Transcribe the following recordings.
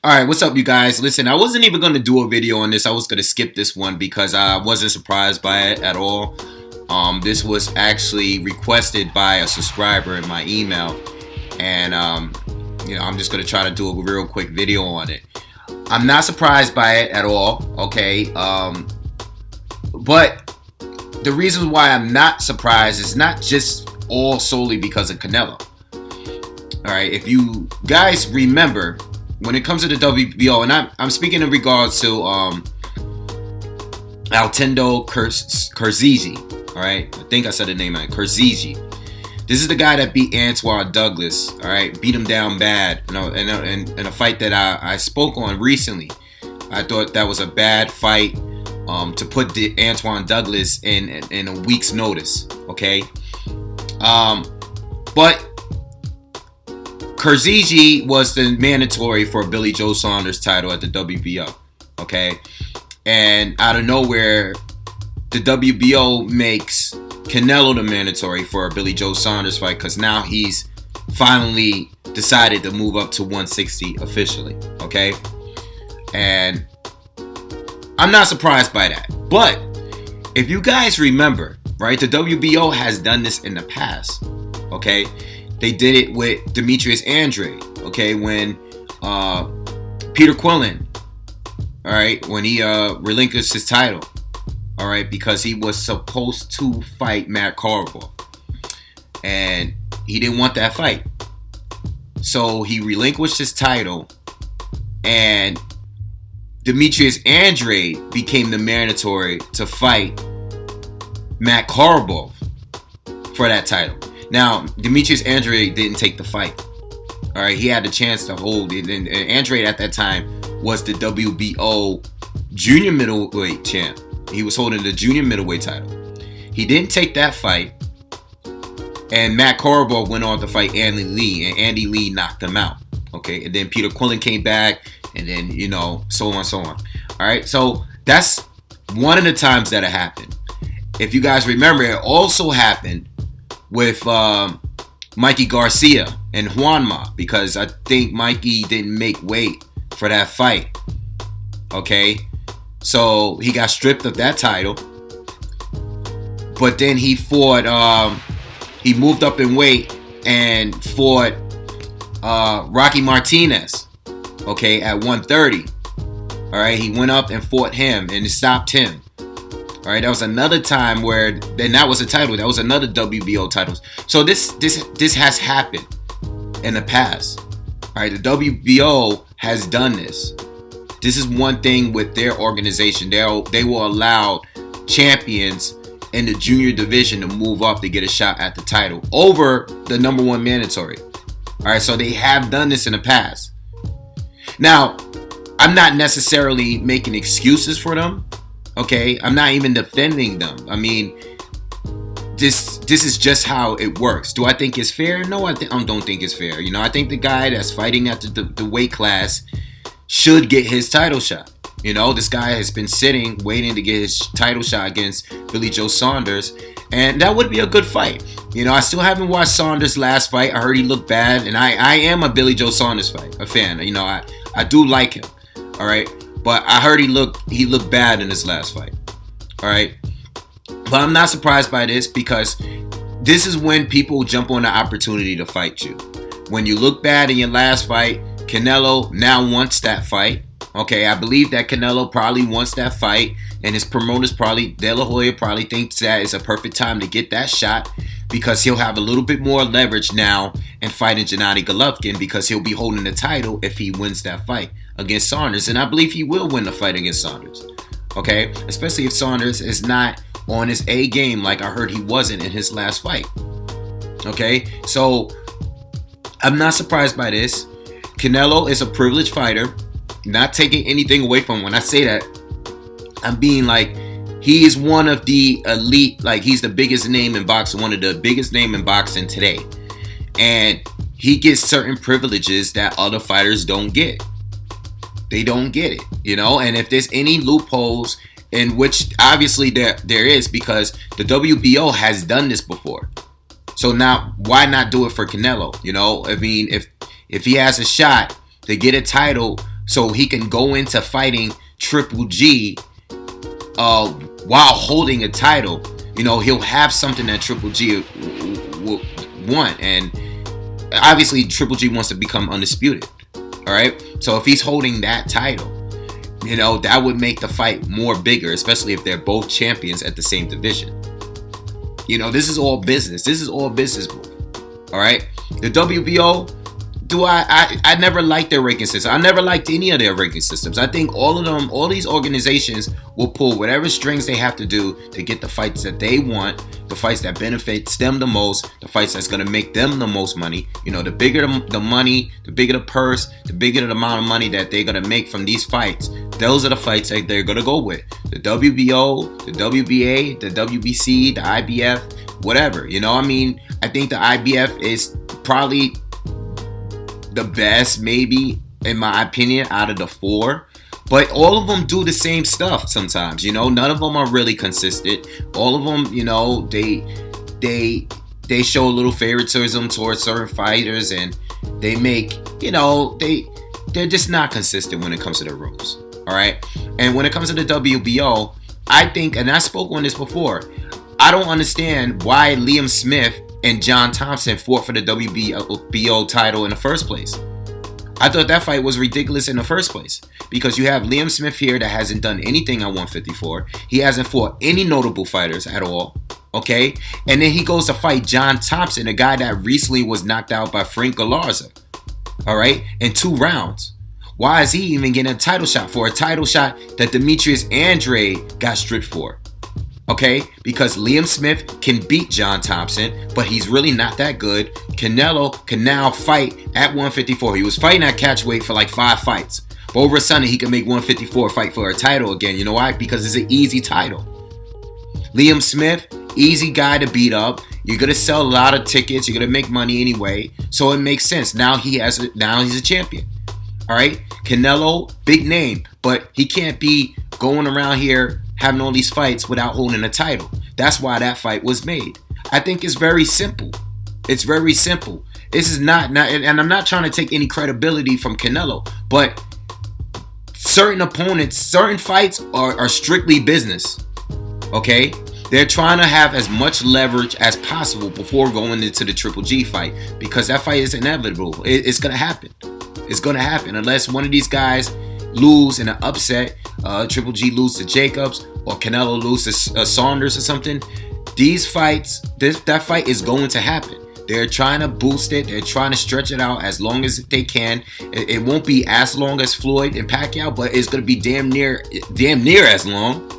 Alright, what's up, you guys? Listen, I wasn't even going to do a video on this. I was going to skip this one because I wasn't surprised by it at all. This was actually requested by a subscriber in my email. And, I'm just going to try to do a real quick video on it. I'm not surprised by it at all, okay? But the reason why I'm not surprised is not just all solely because of Canelo. Alright, if you guys remember, when it comes to the WBO, and I'm speaking in regards to Avtandil Khurtsidze, all right? I think I said the name right, Khurtsidze. This is the guy that beat Antoine Douglas, all right? Beat him down bad, in a fight that I spoke on recently. I thought that was a bad fight to put the Antoine Douglas in a week's notice, okay? But Khurtsidze was the mandatory for Billy Joe Saunders title at the WBO, okay? And out of nowhere, the WBO makes Canelo the mandatory for a Billy Joe Saunders fight because now he's finally decided to move up to 160 officially, okay? And I'm not surprised by that. But if you guys remember, right, the WBO has done this in the past, okay? They did it with Demetrius Andrade, okay, when Peter Quillen, all right, when he relinquished his title, all right, because he was supposed to fight Matt Carville, and he didn't want that fight. So he relinquished his title, and Demetrius Andrade became the mandatory to fight Matt Carville for that title. Now, Demetrius Andrade didn't take the fight. All right, he had the chance to hold it. And Andrade at that time was the WBO junior middleweight champ. He was holding the junior middleweight title. He didn't take that fight. And Matt Carville went on to fight Andy Lee. And Andy Lee knocked him out. Okay, and then Peter Quillen came back. And then, so on, so on. All right, so that's one of the times that it happened. If you guys remember, it also happened with Mikey Garcia and Juanma, because I think Mikey didn't make weight for that fight. Okay, so he got stripped of that title, but then he fought. He moved up in weight and fought Rocky Martinez. Okay, at 130. All right, he went up and fought him and it stopped him. All right, that was another time where, then that was a title. That was another WBO title. So this has happened in the past. All right, the WBO has done this. This is one thing with their organization. They will allow champions in the junior division to move up to get a shot at the title over the number one mandatory. All right, so they have done this in the past. Now, I'm not necessarily making excuses for them. Okay, I'm not even defending them. I mean, this is just how it works. Do I think it's fair? No, I don't think it's fair. I think the guy that's fighting at the weight class should get his title shot. This guy has been sitting, waiting to get his title shot against Billy Joe Saunders, and that would be a good fight. I still haven't watched Saunders' last fight. I heard he looked bad, and I am a Billy Joe Saunders fan. I do like him. All right. But I heard he looked bad in his last fight. All right. But I'm not surprised by this because this is when people jump on the opportunity to fight you. When you look bad in your last fight, Canelo now wants that fight. Okay, I believe that Canelo probably wants that fight, and his promoters De La Hoya probably thinks that it's a perfect time to get that shot because he'll have a little bit more leverage now in fighting Gennady Golovkin because he'll be holding the title if he wins that fight against Saunders. And I believe he will win the fight against Saunders. Okay, especially if Saunders is not on his A game like I heard he wasn't in his last fight. Okay, so I'm not surprised by this. Canelo is a privileged fighter. Not taking anything away from him. When I say that, I'm being like, he is one of the elite, like he's the biggest name in boxing, one of the biggest name in boxing today. And he gets certain privileges that other fighters don't get. They don't get it, and if there's any loopholes, in which obviously there is, because the WBO has done this before. So now why not do it for Canelo? I mean, if he has a shot to get a title so he can go into fighting Triple G while holding a title. You know, he'll have something that Triple G will want, and obviously Triple G wants to become undisputed. All right, so if he's holding that title, you know, that would make the fight more bigger, especially if they're both champions at the same division. You know, this is all business. This is all business move. All right, the WBO. I never liked their ranking system. I never liked any of their ranking systems. I think all of them, all these organizations will pull whatever strings they have to do to get the fights that they want, the fights that benefits them the most, the fights that's going to make them the most money. You know, the bigger the money, the bigger the purse, the bigger the amount of money that they're going to make from these fights. Those are the fights that they're going to go with. The WBO, the WBA, the WBC, the IBF, whatever. You know, I mean, I think the IBF is probably the best, maybe, in my opinion, out of the four. But all of them do the same stuff sometimes, you know. None of them are really consistent. All of them, you know, they show a little favoritism towards certain fighters, and they make, you know, they're just not consistent when it comes to the rules. All right. And when it comes to the WBO, I think, and I spoke on this before, I don't understand why Liam Smith and John Thompson fought for the WBO title in the first place. I thought that fight was ridiculous in the first place, because you have Liam Smith here that hasn't done anything at 154. He hasn't fought any notable fighters at all. Okay? And then he goes to fight John Thompson, a guy that recently was knocked out by Frank Galarza. All right? In 2 rounds. Why is he even getting a title shot for a title shot that Demetrius Andrade got stripped for? Okay, because Liam Smith can beat John Thompson, but he's really not that good. Canelo can now fight at 154. He was fighting at catchweight for like 5 fights. But over a Sunday, he can make 154 fight for a title again. You know why? Because it's an easy title. Liam Smith, easy guy to beat up. You're going to sell a lot of tickets. You're going to make money anyway. So it makes sense. Now he's a champion. All right? Canelo, big name. But he can't be going around here having all these fights without holding a title. That's why that fight was made. I think it's very simple. It's very simple. This is not, and I'm not trying to take any credibility from Canelo, but certain opponents, certain fights are strictly business. Okay? They're trying to have as much leverage as possible before going into the Triple G fight, because that fight is inevitable. It's going to happen. It's going to happen unless one of these guys lose in an upset. Triple G lose to Jacobs, or Canelo lose to Saunders or something. These fights, that fight is going to happen. They're trying to boost it. They're trying to stretch it out as long as they can. It won't be as long as Floyd and Pacquiao, but it's going to be damn near as long,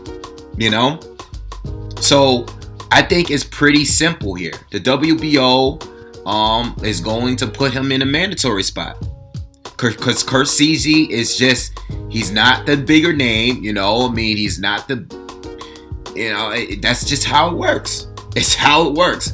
you know? So I think it's pretty simple here. The WBO is going to put him in a mandatory spot. Because Khurtsidze is just, he's not the bigger name, you know. I mean, he's not the, you know, that's just how it works. It's how it works.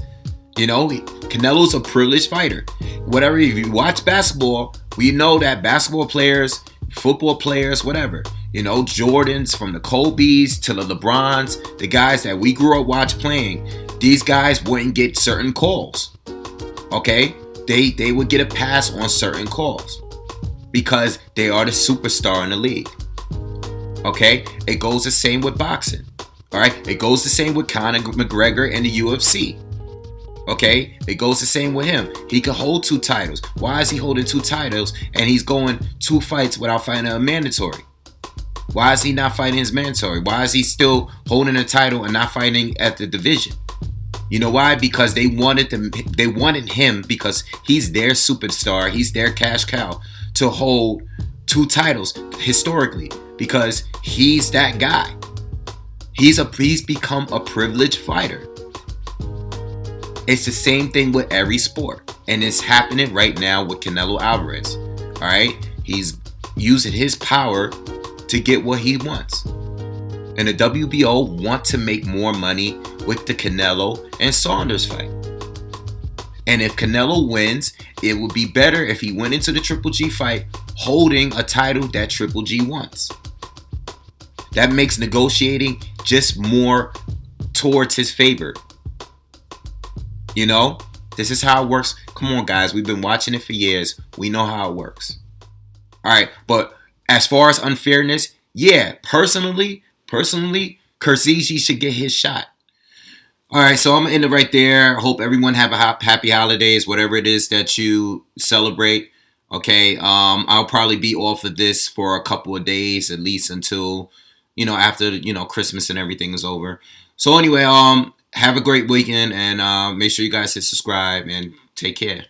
You know, Canelo's a privileged fighter. Whatever, if you watch basketball, we know that basketball players, football players, whatever, you know, Jordans, from the Kobe's to the LeBrons, the guys that we grew up watch playing, these guys wouldn't get certain calls. Okay? They would get a pass on certain calls, because they are the superstar in the league. Okay? It goes the same with boxing. Alright? It goes the same with Conor McGregor and the UFC. Okay? It goes the same with him. He can hold 2 titles. Why is he holding 2 titles and he's going 2 fights without fighting a mandatory? Why is he not fighting his mandatory? Why is he still holding a title and not fighting at the division? You know why? Because they wanted him because he's their superstar. He's their cash cow to hold 2 titles historically, because he's that guy. He's become a privileged fighter. It's the same thing with every sport, and it's happening right now with Canelo Alvarez. All right, he's using his power to get what he wants, and the WBO want to make more money with the Canelo and Saunders fight. And if Canelo wins, it would be better if he went into the Triple G fight holding a title that Triple G wants. That makes negotiating just more towards his favor. You know, this is how it works. Come on, guys. We've been watching it for years. We know how it works. All right. But as far as unfairness, yeah, personally, Khurtsidze should get his shot. All right, so I'm going to end it right there. Hope everyone have a happy holidays, whatever it is that you celebrate. Okay, I'll probably be off of this for a couple of days, at least until, after, Christmas and everything is over. So anyway, have a great weekend, and make sure you guys hit subscribe and take care.